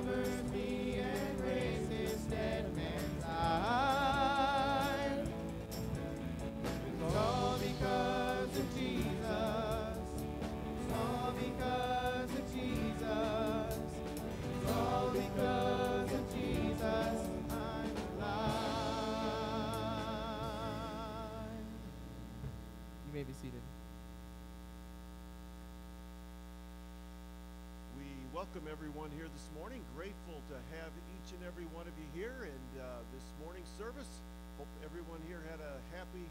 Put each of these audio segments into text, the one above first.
mercy and grace this dead man's life. It's all because of Jesus. It's all because of Jesus. It's all because of Jesus. I'm alive. You may be seated. Welcome everyone here this morning. Grateful to have each and every one of you here, and this morning's service. Hope everyone here had a happy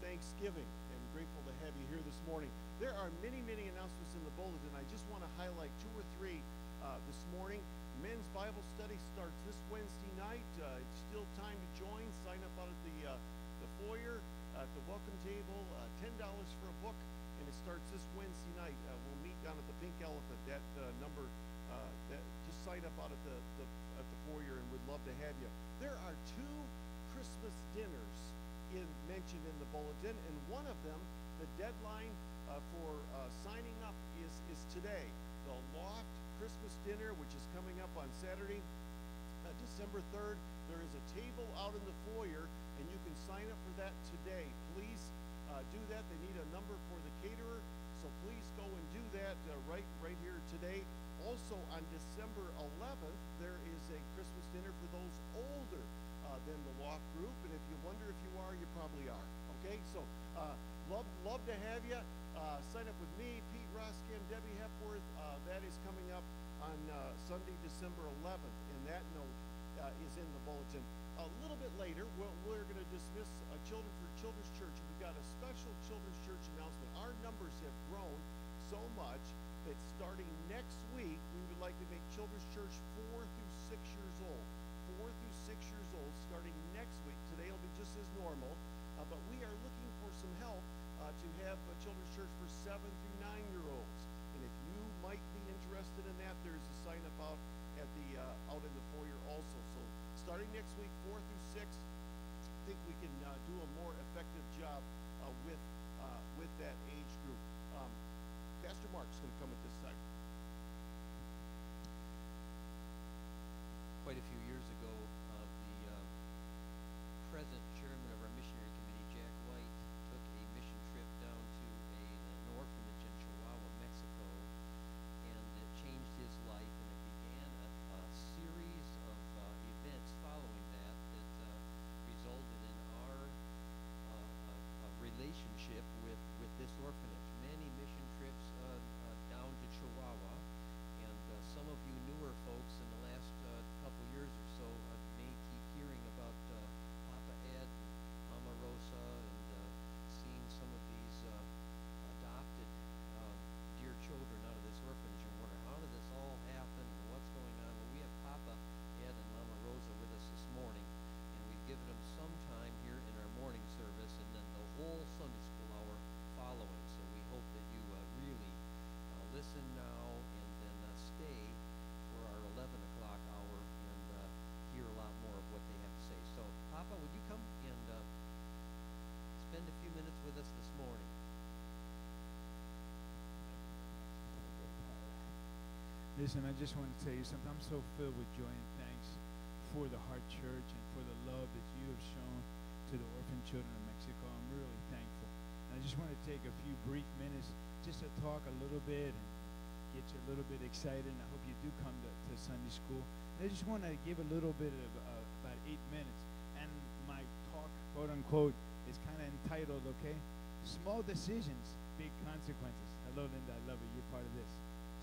Thanksgiving, and grateful to have you here this morning. There are many announcements in the bulletin. I just want to highlight two or three this morning. Men's Bible study starts this Wednesday night. It's still time to join. Sign up out at the foyer, at the welcome table. $10 for a book. And it starts this Wednesday night. We'll meet down at the Pink Elephant. That number, just sign up out at the foyer, and we'd love to have you. There are two Christmas dinners mentioned in the bulletin, and one of them, the deadline for signing up is today. The Loft Christmas dinner, which is coming up on Saturday, December 3rd. There is a table out in the foyer, and you can sign up for that today. Please do that. They need a number for the caterer, so please go and do that right here today. Also on December 11th, there is a Christmas dinner for those older than the Loft group, and if you wonder if you are, you probably are. Okay, so love to have you. Sign up with me, Pete Roskin, Debbie Hepworth. That is coming up on Sunday, December 11th, and that note is in the bulletin. A little bit later, we're going to dismiss Children for Children's Church. We've got a special Children's Church announcement. Our numbers have grown so much that starting next week, we would like to make Children's Church 4 through 6 years old. 4 through 6 years old starting next week. Today will be just as normal, but we are looking for some help to have a Children's Church for 7 through 9-year-olds. And if you might be interested in that, there's a sign up out at the out in the foyer also. So starting next week, 4 through 6, I think we can do a more effective job with that age group. Pastor Mark's going to come at this time. Quite a few years ago, the present chairman of our missionary committee, Jack White, took a mission trip down to an orphanage in Chihuahua, Mexico, and it changed his life, and it began a series of events following that resulted in our relationship with this orphanage. Many mission trips down to Chihuahua, and some of you newer folks in the last couple years or so may keep hearing about Papa Ed and Mama Rosa, and seeing some of these adopted dear children out of this orphanage, and wonder, how did this all happen and what's going on? Well, we have Papa Ed and Mama Rosa with us this morning, and we've given them some time here in our morning service, and then the whole Sunday school hour following. So we hope that you really listen now and then stay for our 11 o'clock hour and hear a lot more of what they have to say. So, Papa, would you come and spend a few minutes with us this morning? Listen, I just want to tell you something. I'm so filled with joy and thanks for the Heart Church and for the love that you have shown to the orphan children of Mexico. I'm really thankful. And I just want to take a few brief minutes just to talk a little bit and get you a little bit excited. And I hope you do come to Sunday school. And I just want to give a little bit of about 8 minutes. And my talk, quote unquote, is kind of entitled, okay, Small Decisions, Big Consequences. Hello, Linda. I love it. You're part of this.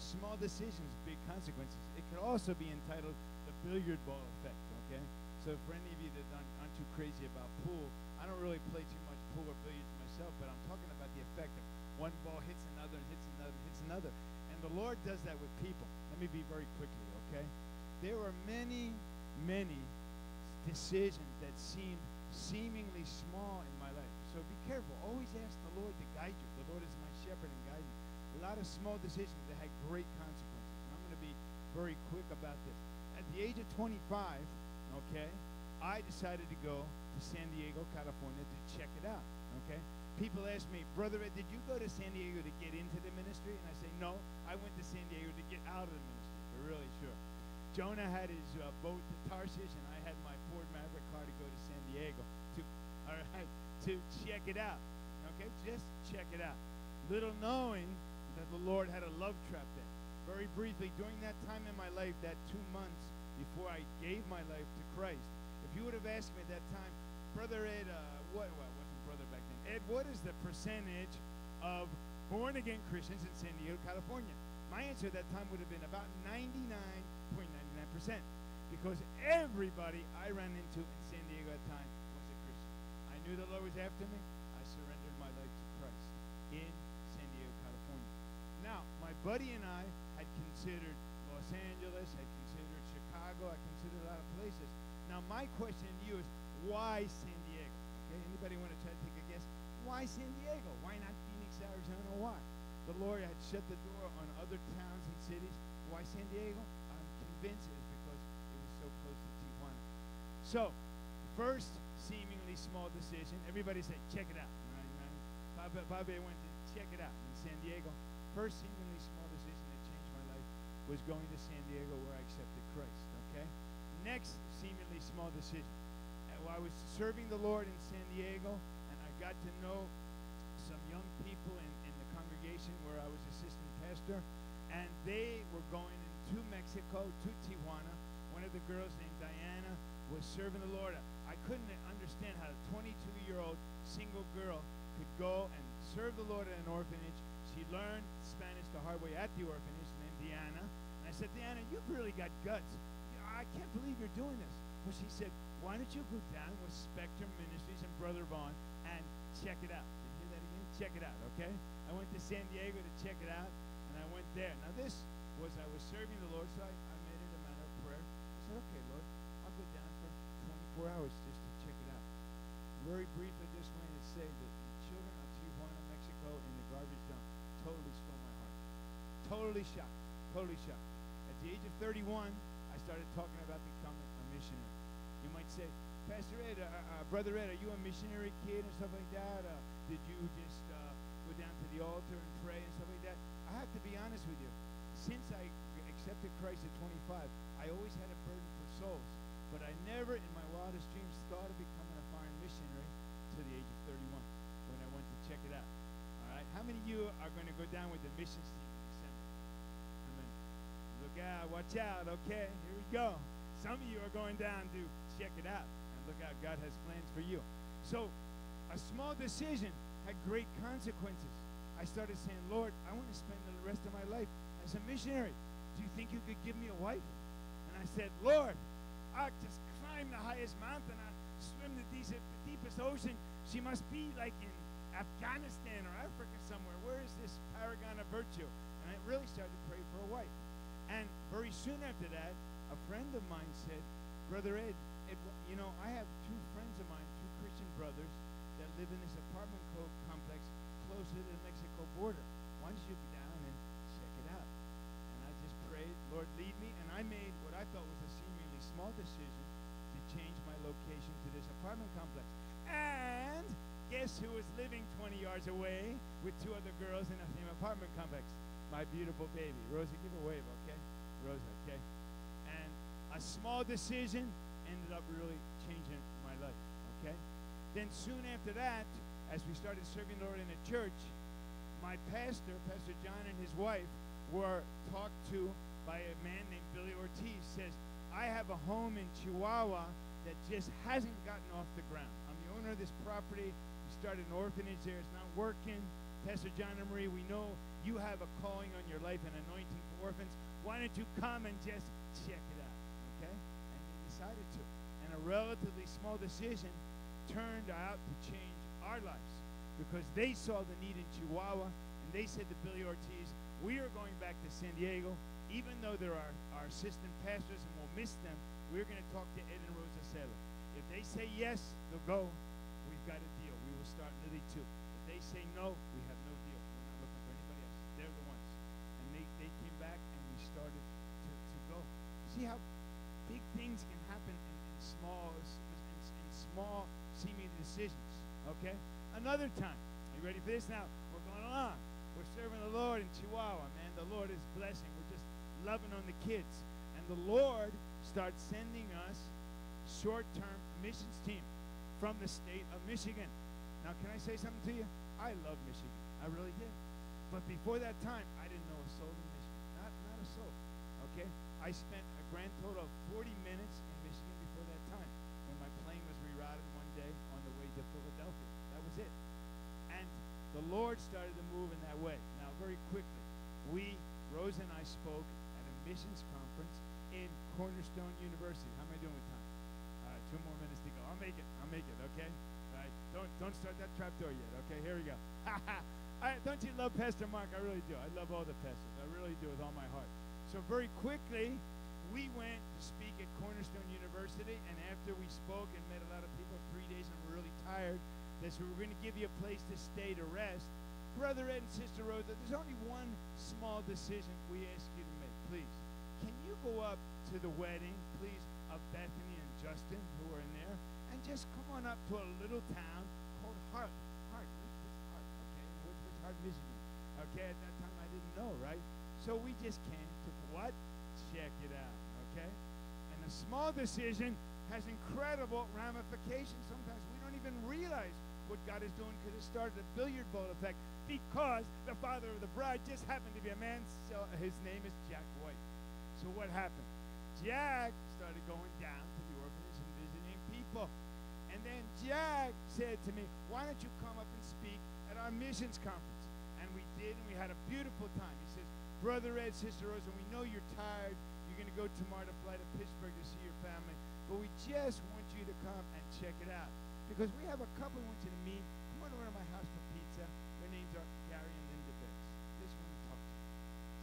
Small decisions, big consequences. It could also be entitled the billiard ball effect, okay? So for any of you that aren't too crazy about pool, I don't really play too much pool or billiards myself, but I'm talking about the effect of one ball hits another and hits another and hits another. And the Lord does that with people. Let me be very quickly, okay? There were many decisions that seemed seemingly small in my life. So be careful. Always ask the Lord to guide you. The Lord is my shepherd and guide you. A lot of small decisions that had great consequences. And I'm going to be very quick about this. At the age of 25, okay, I decided to go to San Diego, California to check it out, okay? People ask me, Brother Ed, did you go to San Diego to get into the ministry? And I say, no, I went to San Diego to get out of the ministry. We're really sure. Jonah had his boat to Tarshish, and I had my Ford Maverick car to go to San Diego to check it out. Okay, just check it out. Little knowing that the Lord had a love trap there. Very briefly, during that time in my life, that 2 months before I gave my life to Christ, if you would have asked me at that time, Brother Ed, well, I wasn't brother back then. Ed, what is the percentage of born-again Christians in San Diego, California? My answer at that time would have been about 99.99%, because everybody I ran into in San Diego at that time was a Christian. I knew the Lord was after me. I surrendered my life to Christ in San Diego, California. Now, my buddy and I had considered Los Angeles, had considered Chicago, I considered a lot of places. Now, my question to you is, why San Diego? Okay, anybody want to try to take a guess? Why San Diego? Why not Phoenix, Arizona? Why? The Lord had shut the door on other towns and cities. Why San Diego? I'm convinced it was because it was so close to Tijuana. So, first seemingly small decision. Everybody said, check it out. Right? Bobby went to check it out in San Diego. First seemingly small decision that changed my life was going to San Diego, where I accepted Christ. Okay? Next seemingly small decision. While I was serving the Lord in San Diego, and I got to know some young people in the congregation where I was assistant pastor, and they were going to Mexico, to Tijuana. One of the girls named Diana was serving the Lord. I couldn't understand how a 22-year-old single girl could go and serve the Lord at an orphanage. She learned Spanish the hard way at the orphanage, named Diana. And I said, Diana, you've really got guts. I can't believe you're doing this. Well, she said, why don't you go down with Spectrum Ministries and Brother Vaughn and check it out? Did you hear that again? Check it out, okay? I went to San Diego to check it out, and I went there. Now, this was, I was serving the Lord, so I made it a matter of prayer. I said, okay, Lord, I'll go down for 24 hours just to check it out. Very briefly, just wanted to say that the children of Tijuana, Mexico, in the garbage dump totally stole my heart. Totally shocked. Totally shocked. At the age of 31, I started talking about becoming a missionary. You might say, Pastor Ed, Brother Ed, are you a missionary kid and stuff like that? Did you just go down to the altar and pray and stuff like that? I have to be honest with you. Since I accepted Christ at 25, I always had a burden for souls. But I never in my wildest dreams thought of becoming a foreign missionary to the age of 31 when I went to check it out. All right? How many of you are going to go down with the missions team in December? How many? Look out, watch out, okay? Here we go. Some of you are going down to check it out. And look out, God has plans for you. So a small decision had great consequences. I started saying, Lord, I want to spend the rest of my life as a missionary. Do you think you could give me a wife? And I said, Lord, I'll just climb the highest mountain. I'll swim the deepest ocean. She must be like in Afghanistan or Africa somewhere. Where is this paragon of virtue? And I really started to pray for a wife. And very soon after that, a friend of mine said, Brother Ed, you know, I have two friends of mine, two Christian brothers, that live in this apartment complex closer to the Mexico border. Why don't you go down and check it out? And I just prayed, Lord, lead me. And I made what I thought was a seemingly small decision to change my location to this apartment complex. And guess who was living 20 yards away with two other girls in the same apartment complex? My beautiful baby. Rosa, give a wave, okay? Rosa, okay? And a small decision ended up really changing my life, okay? Then soon after that, as we started serving the Lord in the church, my pastor, Pastor John, and his wife were talked to by a man named Billy Ortiz. Says, I have a home in Chihuahua that just hasn't gotten off the ground. I'm the owner of this property. We started an orphanage there. It's not working. Pastor John and Marie, we know you have a calling on your life, an anointing for orphans. Why don't you come and just check it out, okay? And they decided to. And a relatively small decision turned out to change our lives because they saw the need in Chihuahua, and they said to Billy Ortiz, we are going back to San Diego. Even though they're our assistant pastors and we'll miss them, we're going to talk to Ed and Rosa Sela. If they say yes, they'll go. We've got a deal. We will start Lily too. If they say no, we have no deal. We're not looking for anybody else. They're the ones. And they came back and we started to go. See how big things can happen in small seeming decisions. Okay? Another time. Are you ready for this now? We're going along. We're serving the Lord in Chihuahua, man. The Lord is blessing. We're just loving on the kids. And And the Lord started sending us short-term missions team from the state of Michigan. Now, can I say something to you? I love Michigan. I really did. But before that time, I didn't know a soul in Michigan. Not a soul. Okay? I spent a grand total of 40 minutes in Michigan before that time when my plane was rerouted one day on the way to Philadelphia. That was it. And the Lord started to move in that way. Now, very quickly, Rose and I spoke at a missions conference in Cornerstone University. How am I doing with time? All right, 2 more minutes to go. I'll make it, okay? All right, don't start that trapdoor yet, okay? Here we go. Don't you love Pastor Mark? I really do. I love all the pastors. I really do with all my heart. So very quickly, we went to speak at Cornerstone University, and after we spoke and met a lot of people 3 days and were really tired, they said, we're going to give you a place to stay to rest. Brother Ed and Sister Rosa, there's only one small decision we ask you to make, please. Can you go up to the wedding, please, of Bethany and Justin, who are in there, and just come on up to a little town called Hart, okay, in Woodbridge, Hart, Michigan. Okay, at that time I didn't know, right? So we just came to what? Check it out, okay? And a small decision has incredible ramifications. Sometimes we don't even realize what God is doing because it started a billiard ball effect because the father of the bride just happened to be a man. So his name is Jack White. So what happened? Jack started going down to the orphanage and visiting people. And then Jack said to me, why don't you come up and speak at our missions conference? And we did, and we had a beautiful time. He says, Brother Ed, Sister Rosa, we know you're tired. You're going to go tomorrow to fly to Pittsburgh to see your family. But we just want you to come and check it out. Because we have a couple we want you to meet. Come on over to my house for pizza. Their names are Gary and Linda Biggs. This one we talk to.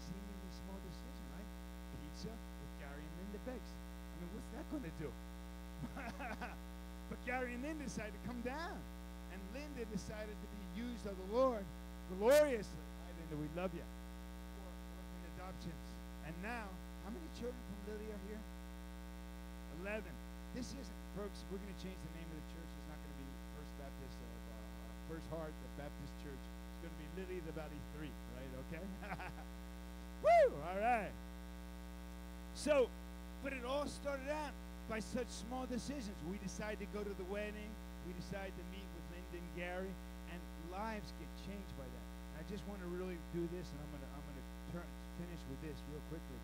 Seemingly small decision, right? Pizza with Gary and Linda Biggs. I mean, what's that going to do? But Gary and Linda decided to come down. And Linda decided to be used of the Lord gloriously. Hi, Linda, we love you. For orphan adoptions. And now, how many children from Lily are here? 11. This isn't, folks, we're going to change the name of the church. It's not going to be First Heart Baptist Church. It's going to be Lily of the Valley 3, right? Okay? Woo! All right. So, but it all started out by such small decisions. We decided to go to the wedding. We decided to meet with Linda and Gary, and lives get changed by that. I just want to really do this, and I'm gonna finish with this real quickly.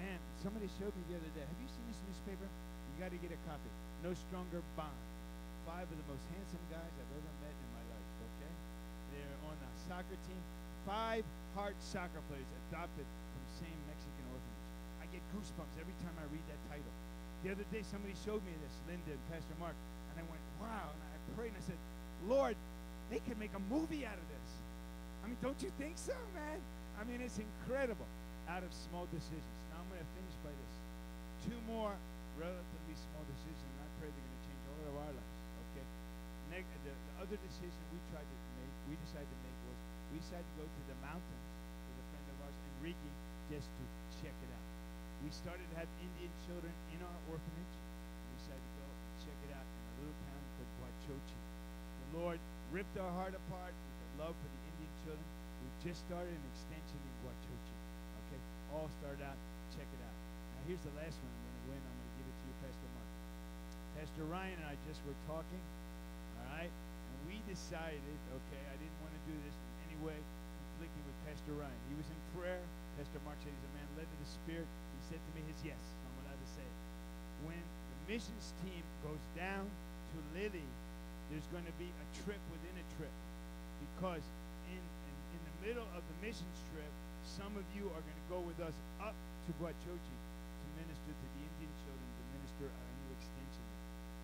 Man, somebody showed me the other day. Have you seen this newspaper? You got to get a copy. No Stronger Bond. 5 of the most handsome guys I've ever met in my life, okay? They're on a soccer team. 5 Heart soccer players adopted from same Mexican orphanage. I get goosebumps every time I read that title. The other day, somebody showed me this, Linda and Pastor Mark, and I went, wow, and I prayed, and I said, Lord, they could make a movie out of this. I mean, don't you think so, man? I mean, it's incredible out of small decisions. Now, I'm going to finish by this. 2 more relatively small decisions, and I pray they're going to change all of our lives, okay? The other decision we decided to make was we decided to go to the mountains with a friend of ours, Enrique, just to check it out. We started to have Indian children in our orphanage. We decided to go and check it out in a little town called Huachochi. The Lord ripped our heart apart with the love for the Indian children. We just started an extension in Huachochi. Okay? All started out. Check it out. Now, here's the last one I'm going to win. I'm going to give it to you, Pastor Mark. Pastor Ryan and I just were talking, all right? And we decided, okay, I didn't want to do this in any way conflicting with Pastor Ryan. He was in prayer. Pastor Mark said he's a man led of the Spirit. He said to me his yes. So I'm allowed to say it. When the missions team goes down to Lily, there's going to be a trip within a trip. Because in the middle of the missions trip, some of you are going to go with us up to Huachochi to minister to the Indian children, to minister our new extension.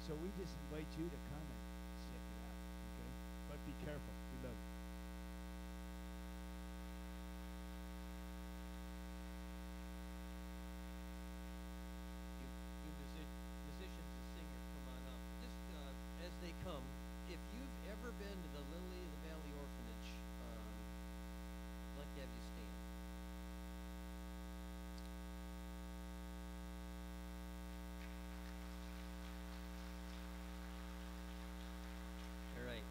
So we just invite you to come and check it out, okay? But be careful. We love you. Musicians and singers, come on up. Just as they come, if you've ever been to the Lily of the Valley Orphanage, I'd like to have you stand. All right.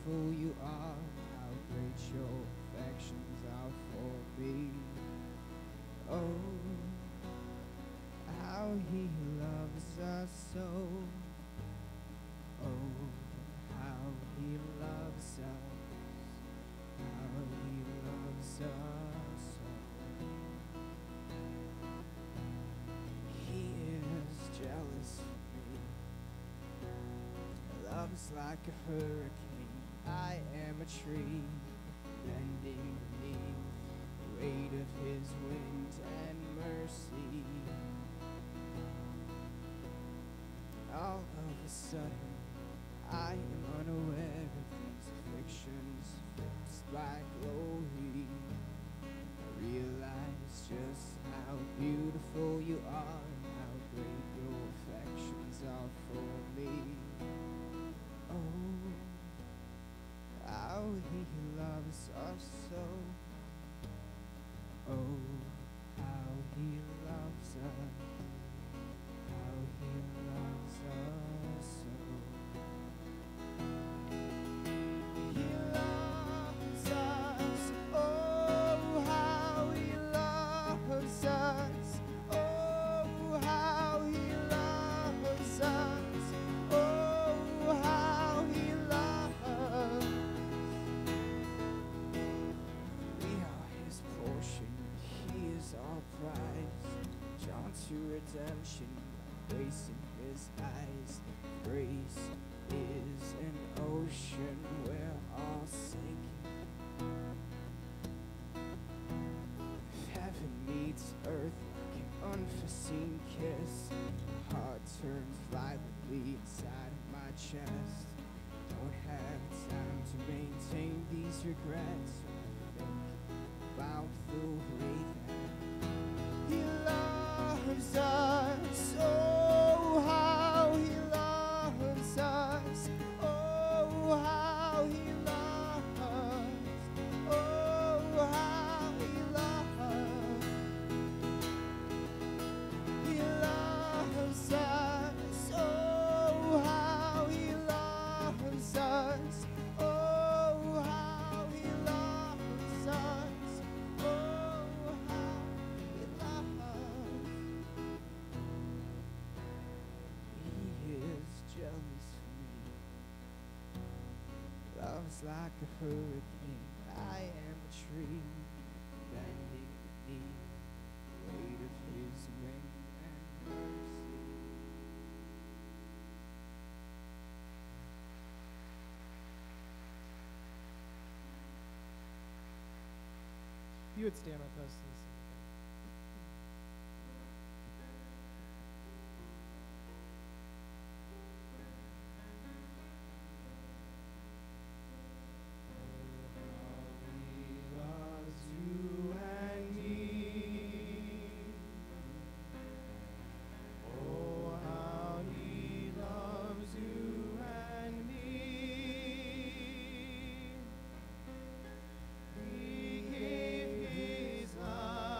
beautiful you are, how great your affections are for me. Oh, how he loves us so. Oh, how he loves us, how he loves us so. He is jealous of me. Love's like a hurricane. I am a tree bending beneath the weight of his wind and mercy. All of a sudden, I am unaware of these afflictions fixed by glory. I realize just how beautiful you are, how great your affections are for me. Oh, how he loves us so. Oh, how he loves us, how he loves us so. He loves us, oh, how he loves us, oh, how he loves us, oh, how he loves. We are his portion, he is our prize, drawn to redemption, grace in his eyes. Grace is an ocean we're all sinking. If heaven meets earth like an unforeseen kiss, my heart turns violently inside of my chest. Don't have time to maintain these regrets. Think about the way that he loves us. Oh, how he loves us. Oh, how he loves us. Oh, how he loves. He loves us. Oh, how he loves us. Oh, how he loves us. Oh, how he loves. He is jealous for me. Love's like a hurricane. I am a tree bending beneath the weight of his wind and mercy. You would stand with us and sing again. He loves you and me. Oh, how he loves you and me. He gave his life.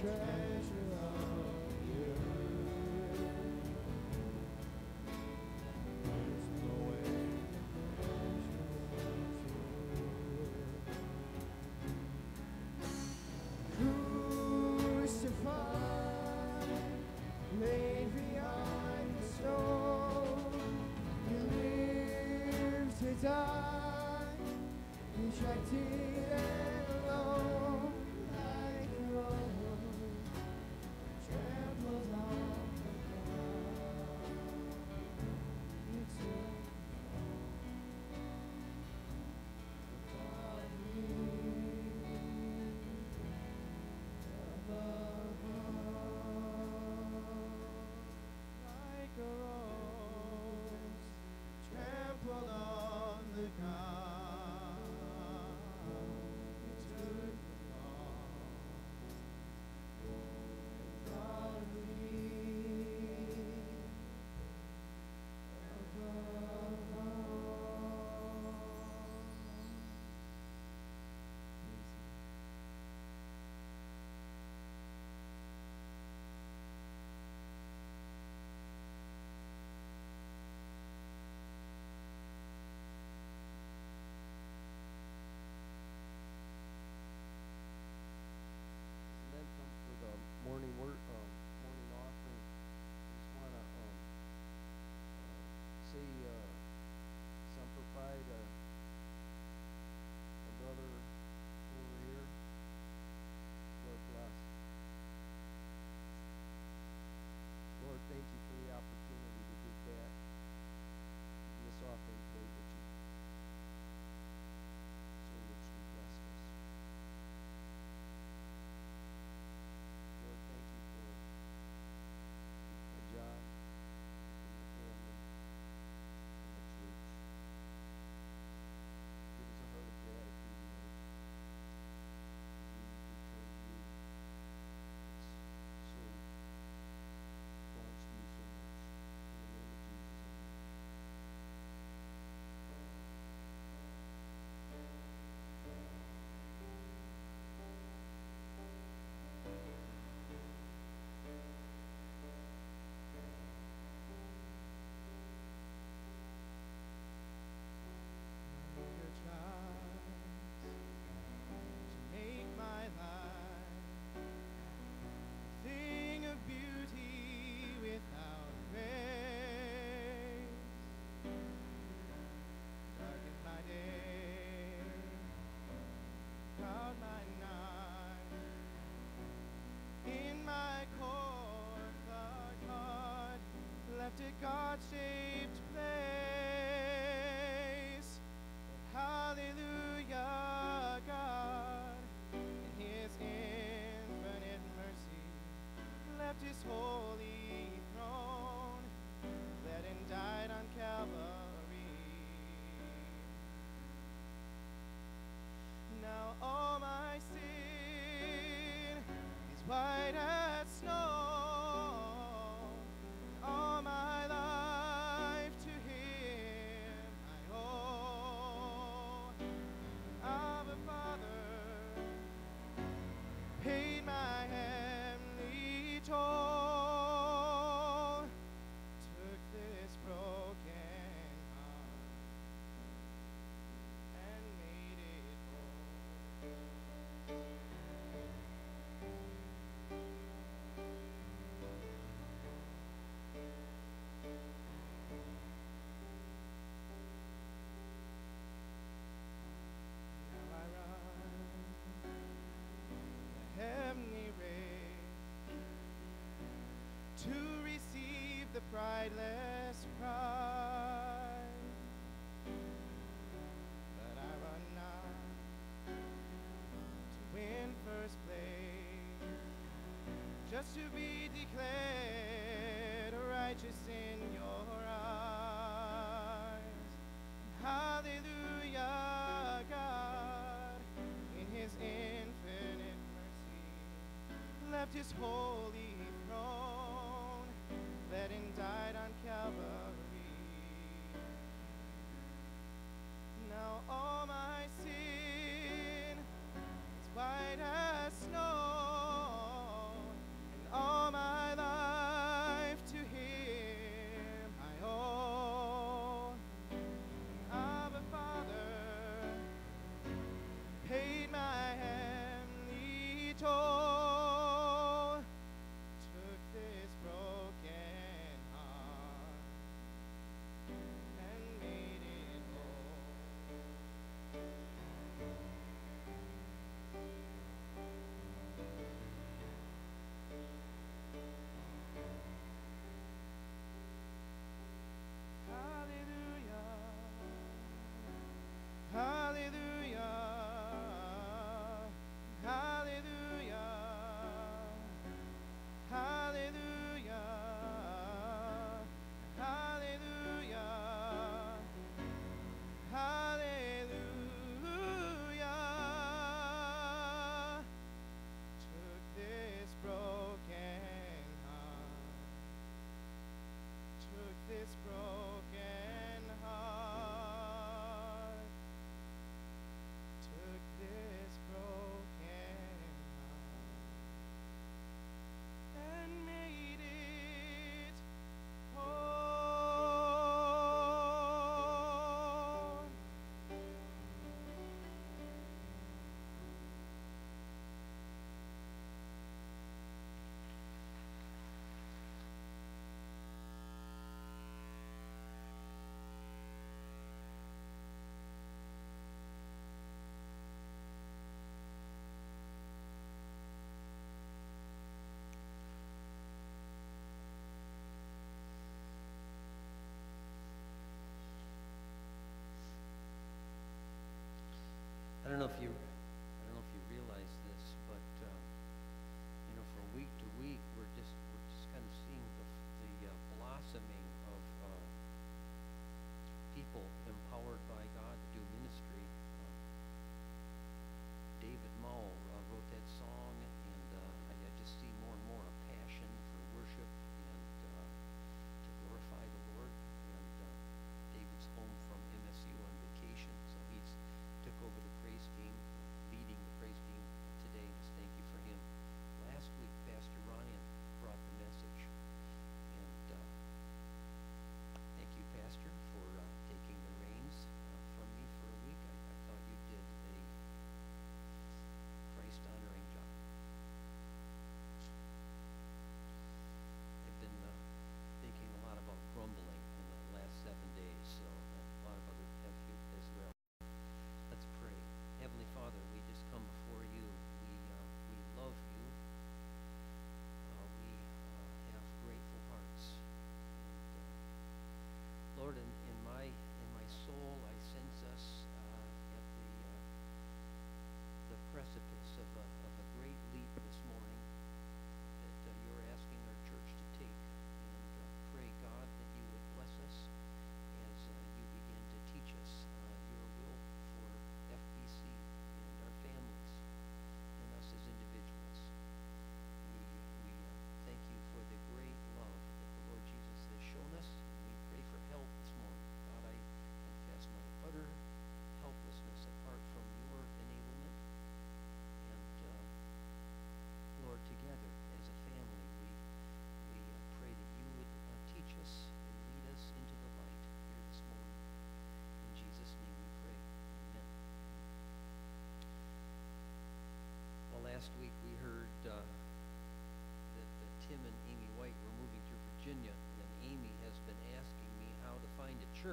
treasure of the earth. There's no way to measure crucified, laid behind the stone. You live to die, rejected and alone, like a rose trampled on the ground. You took upon me above all, like a rose trampled on the ground. You took the fall and brought me above all. And then come for the morning morning offering. Just want to say Semper Fi to my brother over here. Lord bless. Lord, thank you for the opportunity to give back in this offering plate that you so richly blessed us. Lord, thank you for my job, for my family, and the church. Give us a heart of gratitude, Lord, as we return to you. It's so belongs to you so much. In the name of Jesus, amen. Your tries to make my life a thing of beauty without grace. Darken my day, crowd my night. In my core, Clark heart left a God-shaped place. Hallelujah, God, in His infinite mercy, left His holy throne, bled and died on Calvary. Now all my sin is white as snow, and all my life to Him I owe. Abba Father paid my heavenly toll, took this broken heart and made it whole. Now I run the heavenly race to receive the prideless prize. But I run not to win first place, just to be declared righteous in your eyes. Hallelujah, God, in His infinite mercy, left His holy throne, bled and died on Calvary. Now all my sin is white as snow,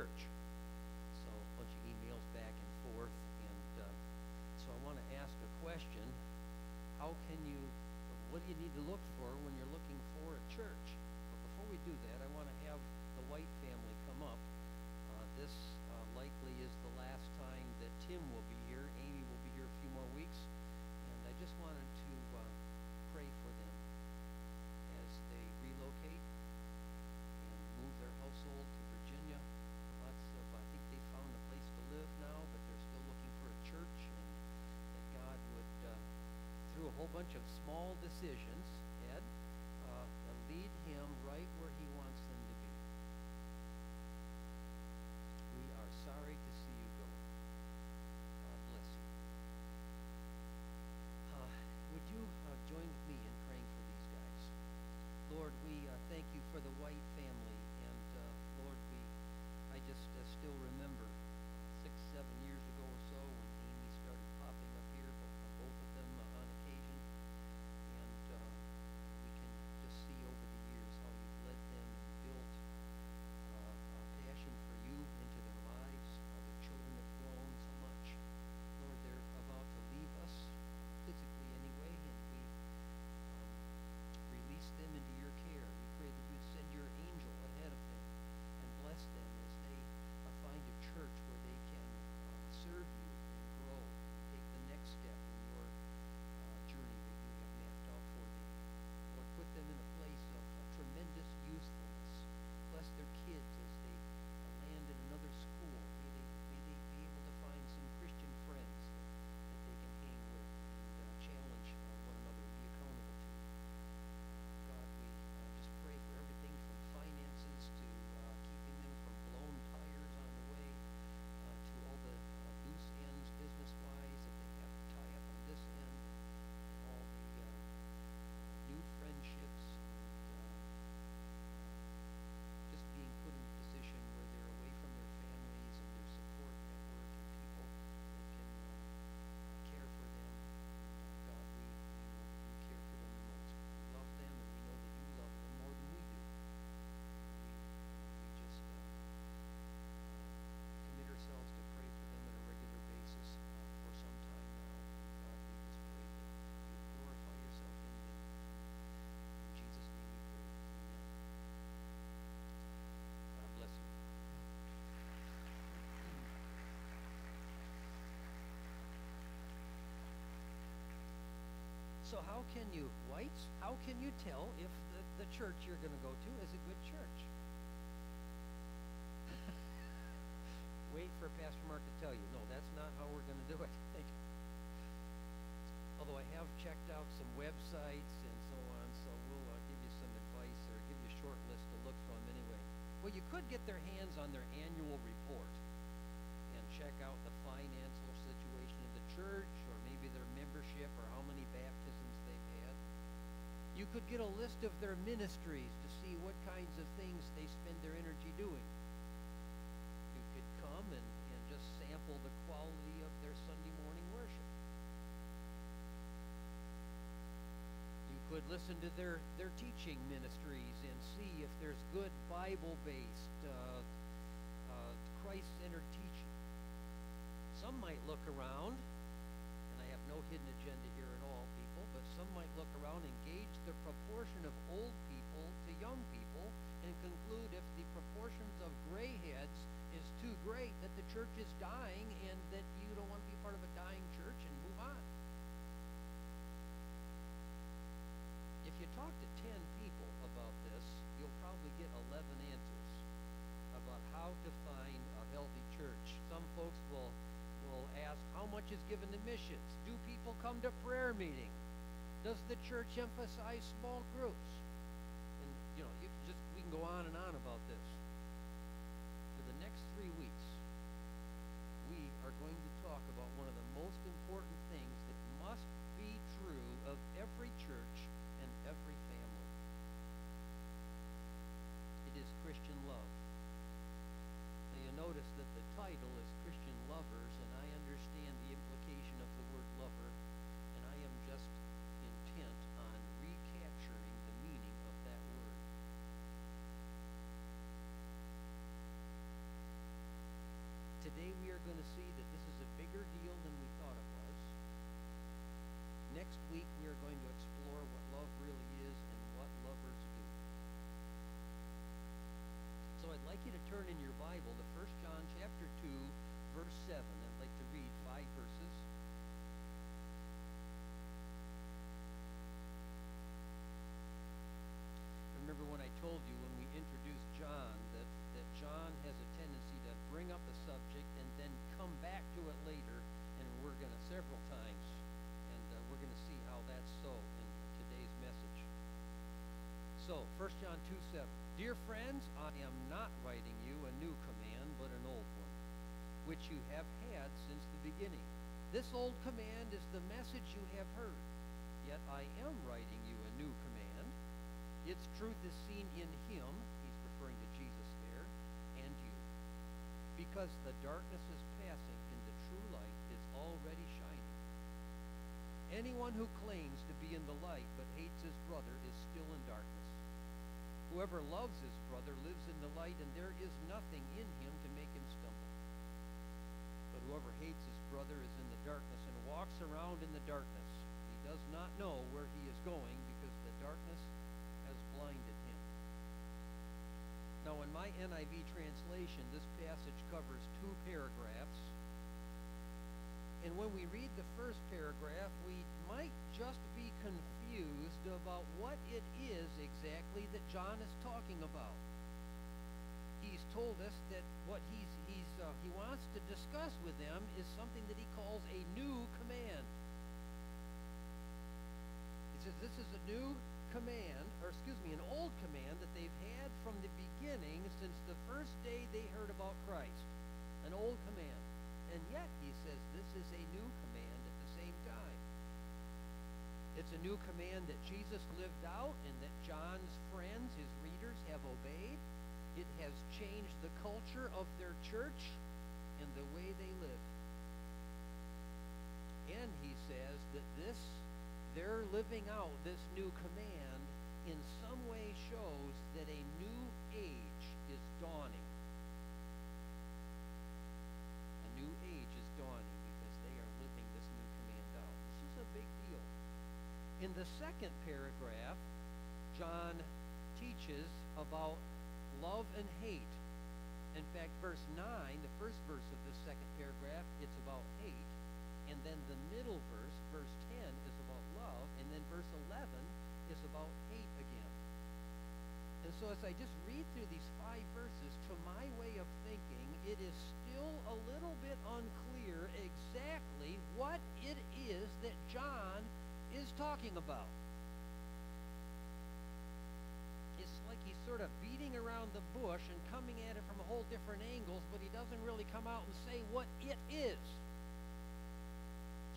church. So a bunch of emails back and forth, and so I want to ask a question. What do you need to look for when you're looking for a church? But before we do that, I want to have the White family come up. This likely is the last time that Tim will be here. Amy will be here a few more weeks, and I just wanted to pray for them as they relocate and move their household to Virginia. I think they found a place to live now, but they're still looking for a church, and that God would, through a whole bunch of small decisions, Ed, lead him right where he wants them to be. We are sorry to see you go. God bless you. Would you join with me in praying for these guys? Lord, we thank you for the White family, and Lord, I just still remember 6-7 years ago or so when Amy started popping up here, both of them on occasion, and we can just see over the years how you've led them and built a passion for you into their lives. Their children have grown so much. Lord, they're about to leave us, physically anyway, and we release them into your care. We pray that you'd send your angel ahead of them and bless them as they find a church where they can serve you and grow, take the next step in your journey that you have mapped out for them. Lord, put them in a place of tremendous usefulness. Bless their kids as they land in another school. May they be able to find some Christian friends that they can hang with and challenge one another and be accountable to. God, we just pray for everything from finances to keeping them from blown tires on the way to all the loose ends business-wise that they have to tie up on this end, and all the new friendships, and just being put in a position where they're away from their families and their support network and people that can care for them. God, we care for them the most. We love them, and we know that you love them more than we do. We just commit ourselves to pray for them on a regular basis for some time now. God, we just pray that you glorify yourself in them. In Jesus' name we pray. Amen. God bless you. So how can you, Whites, how can you tell if the church you're going to go to is a good church? Wait for Pastor Mark to tell you. No, that's not how we're going to do it. Although I have checked out some websites and so on, so we'll give you some advice or give you a short list to look from anyway. Well, you could get their hands on their annual report and check out the financial situation of the church, or maybe their membership, or how many baptisms they've had. You could get a list of their ministries to see what kinds of things they spend their energy doing. You could come and just sample the quality of their Sunday morning worship. You could listen to their teaching ministries and see if there's good Bible-based, Christ-centered teaching. Some might look around, and I have no hidden agenda here at all, people, but some might look around and gauge the proportion of old people to young people and conclude if the proportions of gray heads is too great, that the church is dying and that you don't want to be part of a dying church, and move on. If you talk to 10 people about this, you'll probably get 11 answers about how to find a healthy church. Some folks will ask, how much is given to missions? Do people come to prayer meeting? Does the church emphasize small groups? And we can go on and on about this. For the next 3 weeks, we are going to talk about one of the most important things that must be true of every church and every family. It is Christian love. Now you notice that the title is Christian Lovers, and I understand the implication of the word lover, and I am just intent on recapturing the meaning of that word. So, 1 John 2:7. Dear friends, I am not writing you a new command, but an old one, which you have had since the beginning. This old command is the message you have heard. Yet I am writing you a new command. Its truth is seen in him, he's referring to Jesus there, and you. Because the darkness is passing and the true light is already shining. Anyone who claims to be in the light but hates his brother is still in darkness. Whoever loves his brother lives in the light, and there is nothing in him to make him stumble. But whoever hates his brother is in the darkness and walks around in the darkness. He does not know where he is going because the darkness has blinded him. Now, in my NIV translation, this passage covers 2 paragraphs. And when we read the first paragraph, we might just be confused about what it is exactly that John is talking about. He's told us that what he wants to discuss with them is something that he calls a new command. He says this is a new command, an old command that they've had from the beginning since the first day they heard about Christ. An old command. And yet, he says, this is a new command at the same time. It's a new command that Jesus lived out and that John's friends, his readers, have obeyed. It has changed the culture of their church and the way they live. And he says that their living out this new command in some way shows that a new age is dawning. A new age is dawning because they are living this new command out. This is a big deal. In the second paragraph, John teaches about love and hate. In fact, verse 9, the first verse of the second paragraph, it's about hate. And then the middle verse, verse 10, is about love. And then verse 11 is about hate again. And so as I just read through these 5 verses, to my way of thinking, it is still a little bit unclear exactly what it is that John is talking about. It's like he's sort of beating around the bush and coming at it from a whole different angles, but he doesn't really come out and say what it is.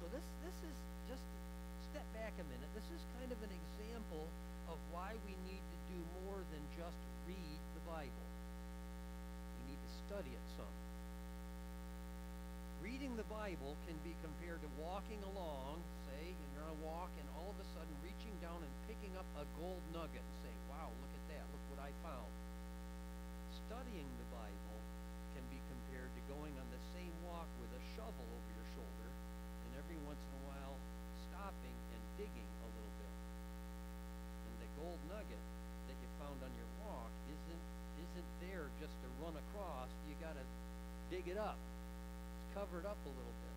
So this is just, step back a minute, this is kind of an example of why we need to do more than just read the Bible. We need to study it some. Reading the Bible can be compared to walking along, say, you're on a walk, and all of a sudden reaching down and picking up a gold nugget and saying, wow, look at that, look what I found. Studying the Bible can be compared to going on the same walk with a shovel over your shoulder, and every once in a while stopping and digging a little bit. And the gold nugget that you found on your walk isn't there just to run across. You got to dig it up. It's covered up a little bit.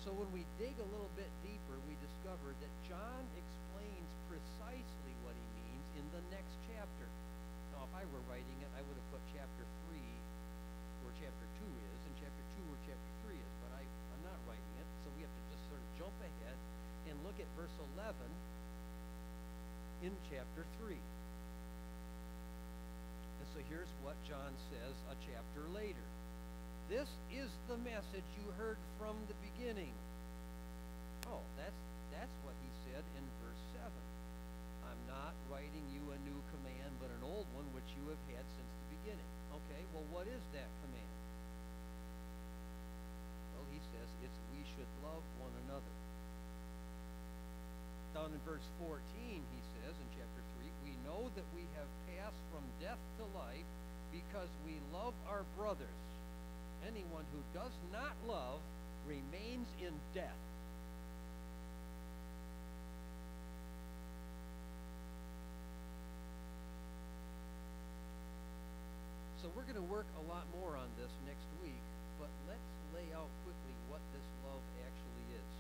So when we dig a little bit deeper, we discover that John explains precisely what he means in the next chapter. Now, if I were writing it, I would have put chapter 3 where chapter 2 is, and chapter 2 where chapter 3 is, but I'm not writing it, so we have to just sort of jump ahead and look at verse 11 in chapter 3. And so here's what John says a chapter later. This is the message you heard from the beginning. Oh, that's what he said in verse 7. I'm not writing you a new command, but an old one which you have had since the beginning. Okay, well, what is that command? Well, he says it's we should love one another. Down in verse 14, he says in chapter 3, we know that we have passed from death to life because we love our brothers. Anyone who does not love remains in death. So we're going to work a lot more on this next week, but let's lay out quickly what this love actually is.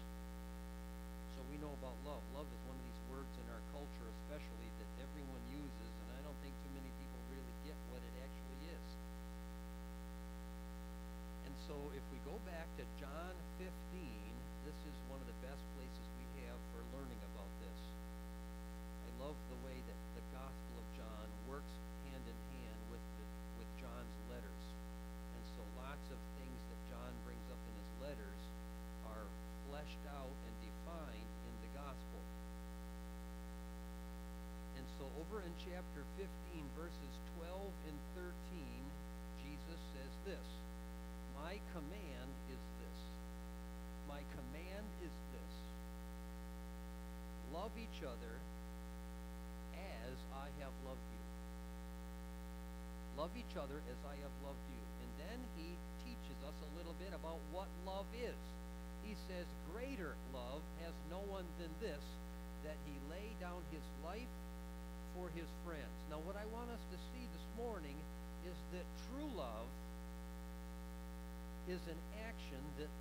So we know about love. Love is one of these words in our culture especially that everyone uses, and I don't think too many people really get what it actually is. And so if we go back to John 15, this is one of the best places we have for learning about this. I love over in chapter 15, verses 12 and 13, Jesus says this, My command is this. My command is this. Love each other as I have loved you. Love each other as I have loved you. And then he teaches us a little bit about what love is. He says, greater love has no one than this, that he lay down his life for his friends. Now, what I want us to see this morning is that true love is an action that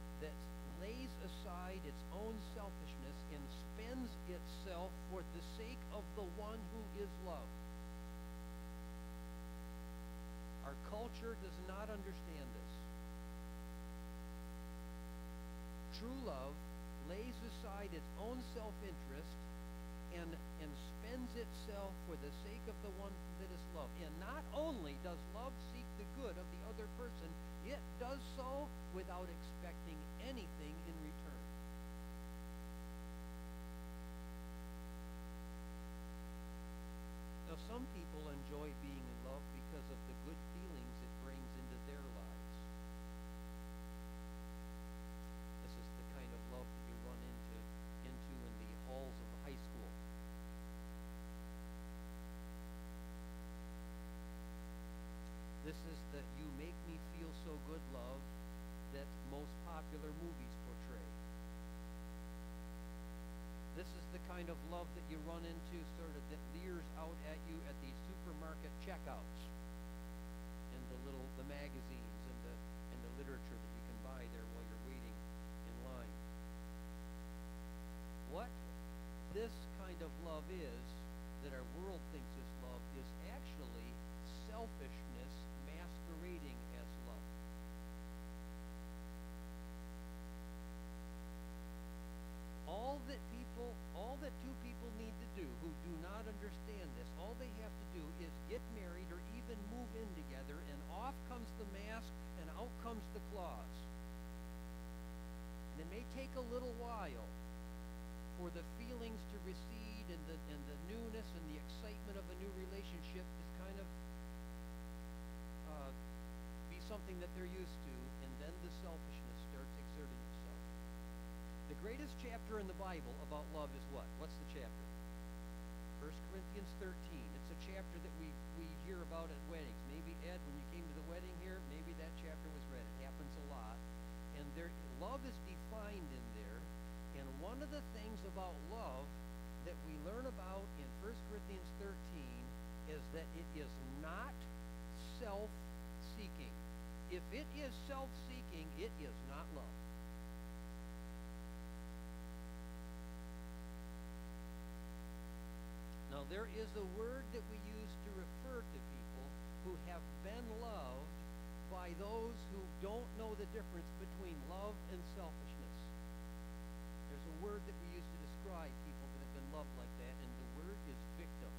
lays aside its own selfishness and spends itself for the sake of the one who is loved. Our culture does not understand this. True love lays aside its own self-interest and spends itself for the sake of the one that is loved. And not only does love seek the good of the other person, it does so without expecting anything in return. Now, some people enjoy being in love because of the good feelings it brings into their lives. This is the kind of love that you run into in the halls of the high school. This is the you make me feel so good love that most popular movies portray. This is the kind of love that you run into sort of that leers out at you at the supermarket checkouts and the magazines and the literature that you can buy there while you're waiting in line. What this kind of love is, that our world thinks is love, is actually selfishness masquerading as love. All that two people need to do who do not understand this, all they have to do is get married or even move in together, and off comes the mask and out comes the claws. And it may take a little while for the feelings to recede and the newness and the excitement of a new relationship to kind of be something that they're used to, and then the selfishness starts exerting itself. The greatest chapter in the Bible about love is what? What's the chapter? 1 Corinthians 13. It's a chapter that we hear about at weddings. Maybe, Ed, when you came to the wedding here, maybe that chapter was read. It happens a lot. And love is defined in there. And one of the things about love that we learn about in 1 Corinthians 13 is that it is not self-seeking. If it is self-seeking, it is not love. Now, there is a word that we use to refer to people who have been loved by those who don't know the difference between love and selfishness. There's a word that we use to describe people that have been loved like that, and the word is victim.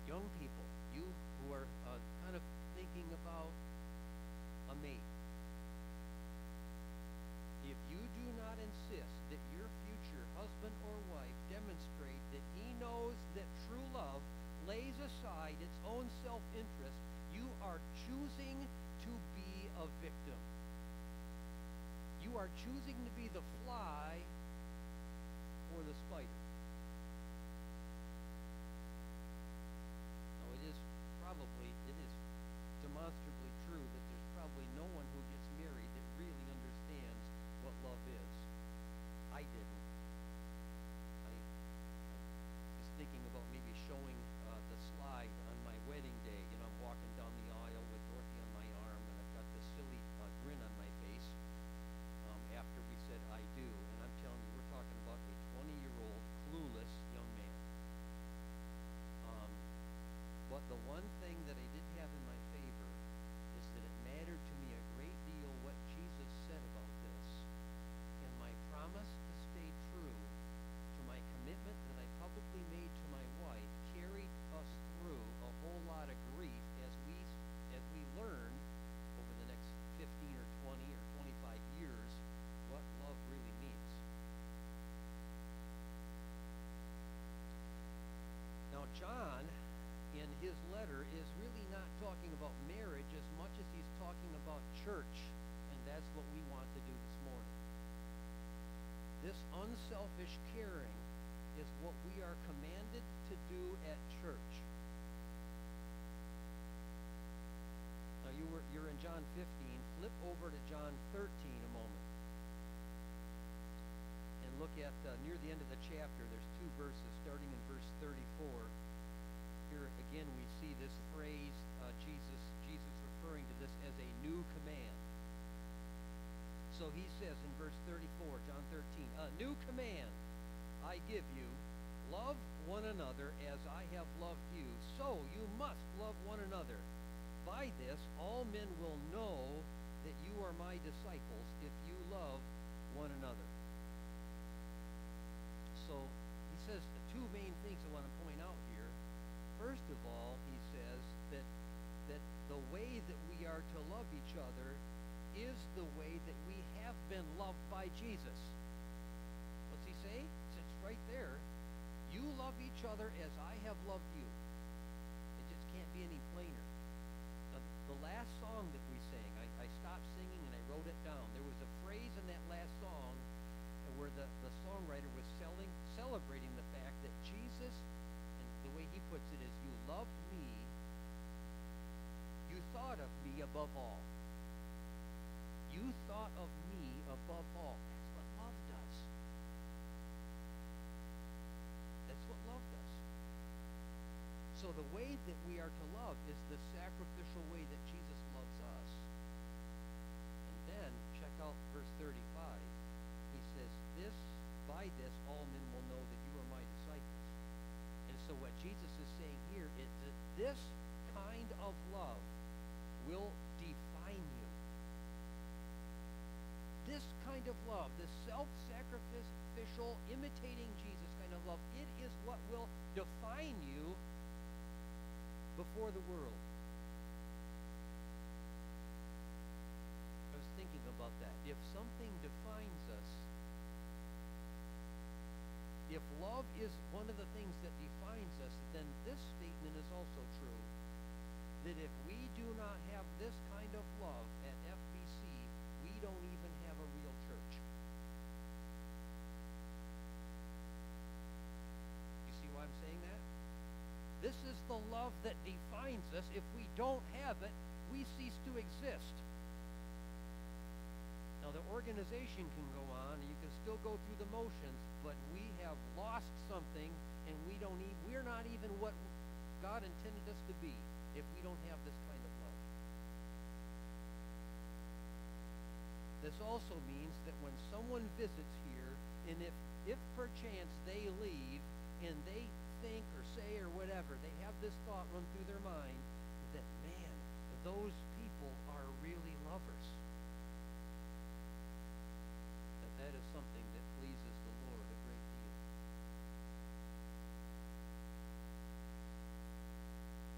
Young people, you who are kind of thinking about a mate, if you do not insist that your future husband or wife demonstrate that he knows that true love lays aside its own self-interest, you are choosing to be a victim. You are choosing to be the fly or the spider. Now, it is demonstrably true that there's probably no one who gets married that really understands what love is. I didn't. I was thinking about maybe showing the slide on my wedding day. You know, I'm walking down the aisle with Dorothy on my arm, and I've got this silly grin on my face after we said I do. And I'm telling you, we're talking about a 20-year-old unselfish caring is what we are commanded to do at church. Now you're in John 15. Flip over to John 13 a moment. And look at near the end of the chapter, there's two verses, starting in verse 34. Here again we see this phrase, Jesus referring to this as a new command. So he says in verse 34, John 13, a new command I give you, love one another as I have loved you. So you must love one another. By this all men will know that you are my disciples if you love one another. So he says the two main things I want to point out here. First of all, he says that the way that we are to love each other is the way that we have been loved by Jesus. What's he say? It's right there. You love each other as I have loved you. It just can't be any plainer. The last song that we sang, I stopped singing and I wrote it down. There was a phrase in that last song where the songwriter was celebrating the fact that Jesus, and the way he puts it is, you loved me, you thought of me above all. You thought of me above all. That's what love does. That's what love does. So the way that we are to love is the sacrificial way that Jesus loves us. And then, check out verse 35. He says, by this all men will know that you are my disciples. And so what Jesus is saying here is that this kind of love will define you. This kind of love, this self-sacrificial, imitating Jesus kind of love, it is what will define you before the world. I was thinking about that. If something defines us, if love is one of the things that defines us, then this statement is also true. That if we do not have this kind of love at FBC, we don't even have a real church. You see why I'm saying that? This is the love that defines us. If we don't have it, we cease to exist. Now, the organization can go on, and you can still go through the motions, but we have lost something, and we're not even what God intended us to be if we don't have this kind of love. This also means that when someone visits here, and if perchance they leave, and they think or say or whatever, they have this thought run through their mind that, man, those people are really lovers. That is something that pleases the Lord a great deal.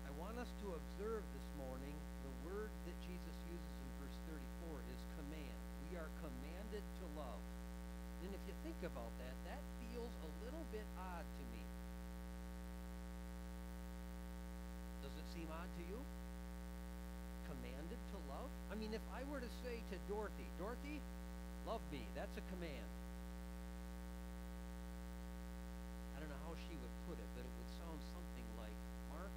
I want us to observe this morning the word that Jesus uses in verse 34 is command. We are commanded to love. And if you think about that, that feels a little bit odd to me. Does it seem odd to you? Commanded to love? I mean, if I were to say to Dorothy, love me, that's a command. I don't know how she would put it, but it would sound something like, Mark,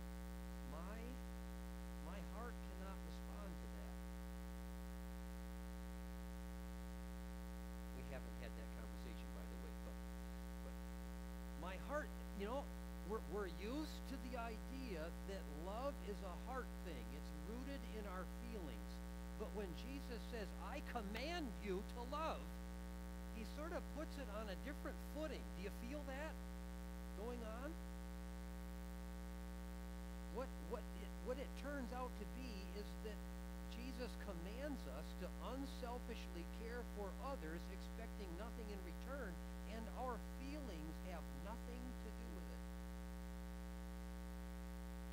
my heart cannot respond to that. We haven't had that conversation, by the way, but my heart, we're used to the idea that love is a heart thing. It's rooted in our feelings. But when Jesus says, I command you to love, he sort of puts it on a different footing. Do you feel that going on? What it turns out to be is that Jesus commands us to unselfishly care for others, expecting nothing in return, and our feelings have nothing to do with it.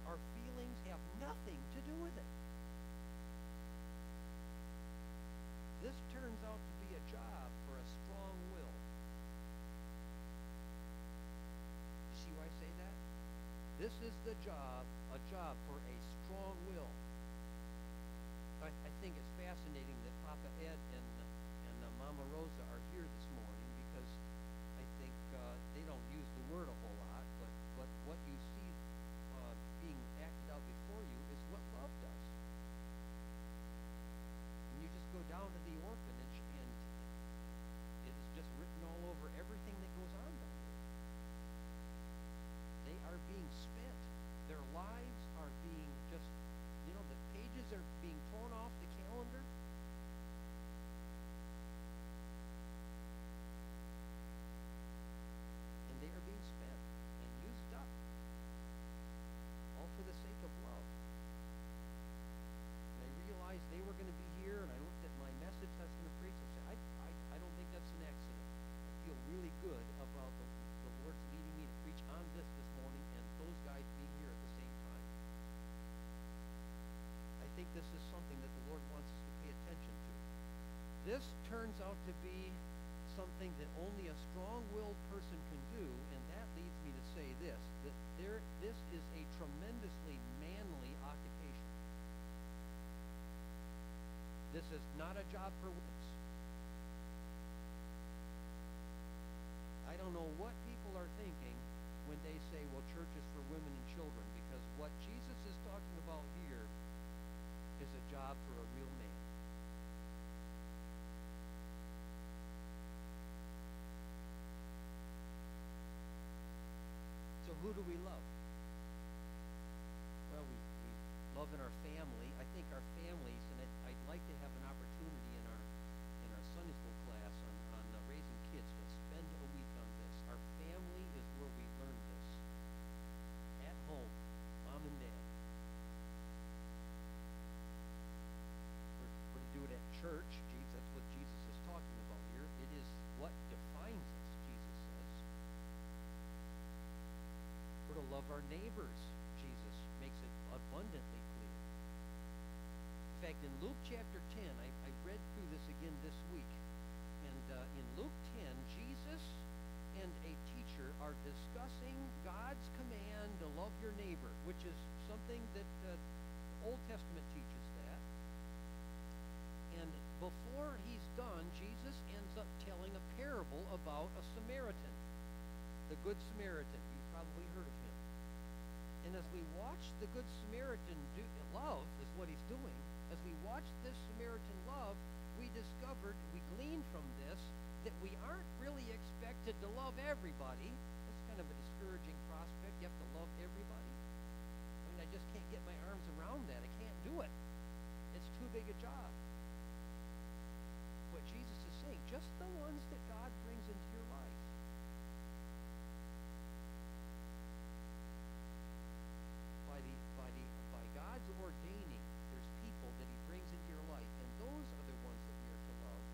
Our feelings have nothing to do with it. This turns out to be a job for a strong will. You see why I say that? This is a job for a strong will. I think it's fascinating that Papa Ed and Mama Rosa are here this morning, because I think out to be something that only a strong-willed person can do, and that leads me to say this, that this is a tremendously manly occupation. This is not a job for women. I don't know what people are thinking when they say, well, church is for women and children, because what Jesus is talking about here is a job for a real man. So who do we love? Well, we love in our family. I think our families, and I'd like to have an opportunity in our Sunday school class on raising kids to spend a week on this. Our family is where we learn this. At home, mom and dad. We're to do it at church. That's what Jesus is talking about here. It is what defines us, Jesus says. We're to love our neighbors. Jesus makes it abundantly clear. In fact, in Luke chapter 10, I read through this again this week. And in Luke 10, Jesus and a teacher are discussing God's command to love your neighbor, which is something that the Old Testament teaches that. And before he's done, Jesus ends up telling a parable about a Samaritan, the Good Samaritan. You've probably heard of him. And as we watch the Good Samaritan love, is what he's doing, as we watch this Samaritan love, we glean from this that we aren't really expected to love everybody. That's kind of a discouraging prospect. You have to love everybody. I mean, I just can't get my arms around that. I can't do it. It's too big a job. What Jesus is saying, just the ones that God brings into your life. By God's ordaining, there's people that he brings into your life, and those are the ones that we are to love.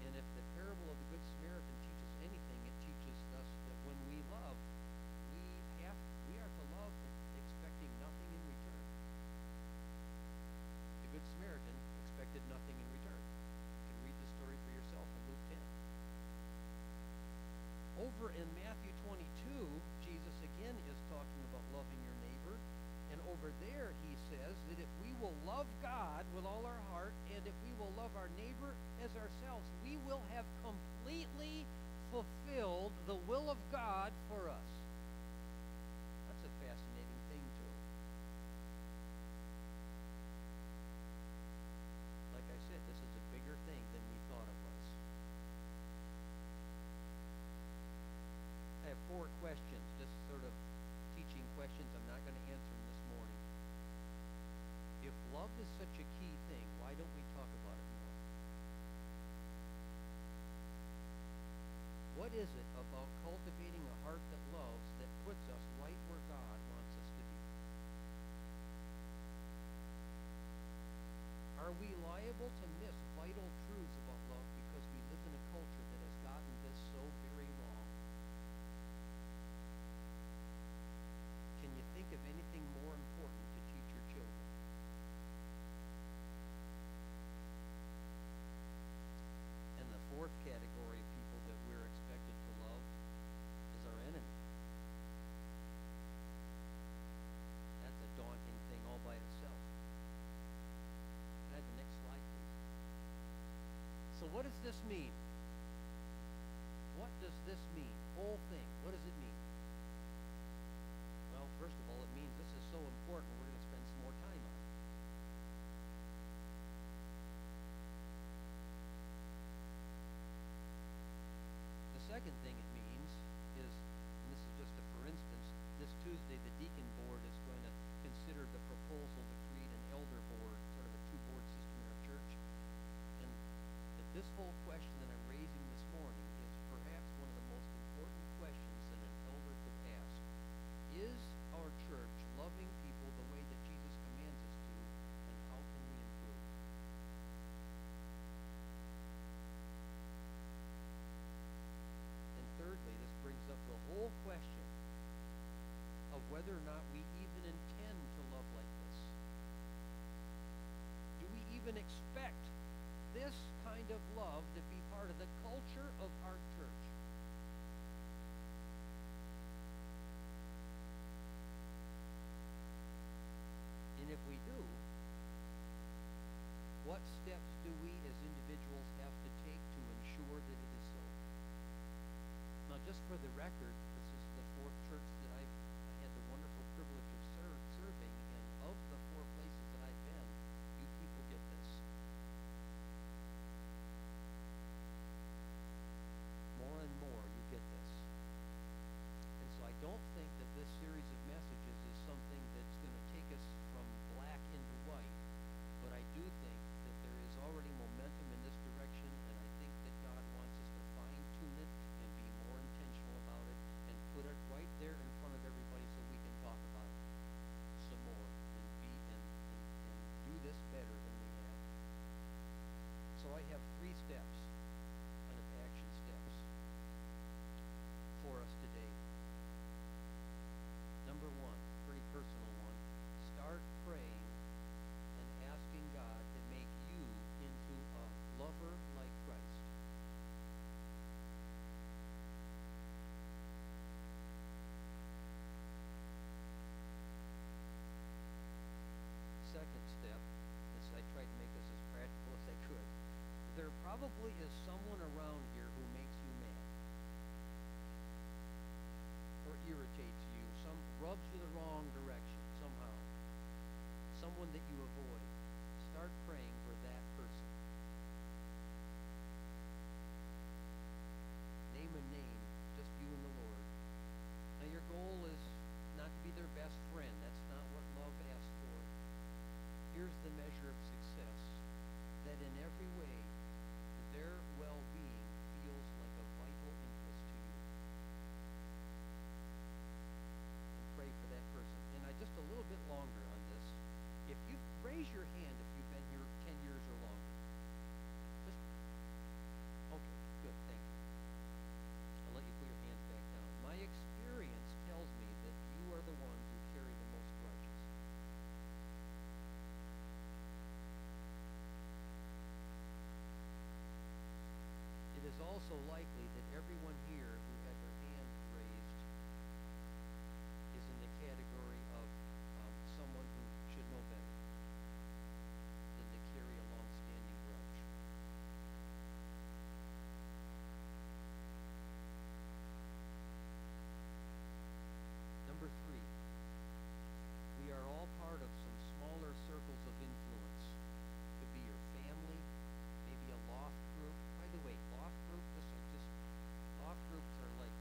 And if the parable of the Good Samaritan teaches anything, it teaches us that when we love, we are to love expecting nothing in return. The Good Samaritan expected nothing in return. You can read the story for yourself in Luke 10. Over in Matthew 22, Jesus again is talking about loving your neighbor. And over there he says that if we will love God with all our heart, and if we will love our neighbor as ourselves, we will have completely fulfilled the will of God for us. That's a fascinating thing too. Like I said, this is a bigger thing than we thought it was. I have 4 questions, just sort of teaching questions. I'm not going to answer them this morning. If love is such a key thing, why don't we talk about it more? What is it about cultivating a heart that loves that puts us right where God wants us to be? Are we liable to miss vital truths about love because we live in a culture that has gotten this so very wrong? Can you think of anything more important to teach your children? And the 4th category of people that we're expected to love is our enemy. That's a daunting thing all by itself. Can I have the next slide, please? So what does this mean? What does this mean? Whole thing. What does it mean? Well, first of all, it means this is so important we're going to spend some more time on it. The second thing it means is, and this is just a for instance, this Tuesday the deacon board is going to consider the proposal to create an elder board, sort of a 2-board system in our church. And that this whole question that I'm raising this morning is perhaps one of the most important simply is someone around here who makes you mad or irritates you, rubs you the wrong direction somehow, someone that you avoid, start praying for that person. Name a name, just you and the Lord. Now your goal is not to be their best friend. That's not what love asks for. Here's the measure of success, that in every way their well-being feels like a vital interest to you. And pray for that person. And just a little bit longer on this. If you raise your hand if you've been here 10 years or longer. Just okay, good, thank you. I'll let you put your hands back down. My experience tells me that you are the ones who carry the most grudges. It is also likely that everyone here who had their hand raised is in the category of someone who should know better than to carry a long-standing grudge. Number 3, we are all part of some smaller circles of influence. Could be your family, maybe a loft group. By the way, loft groups are like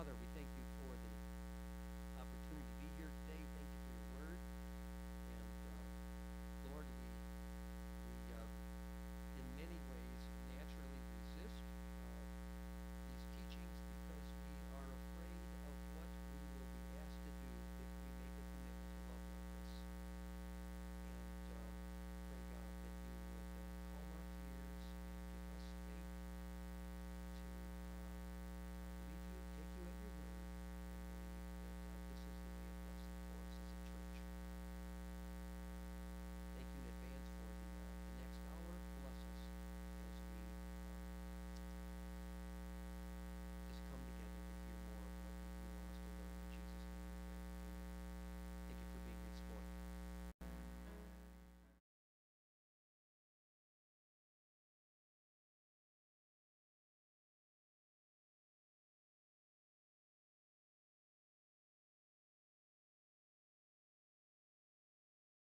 Father, we thank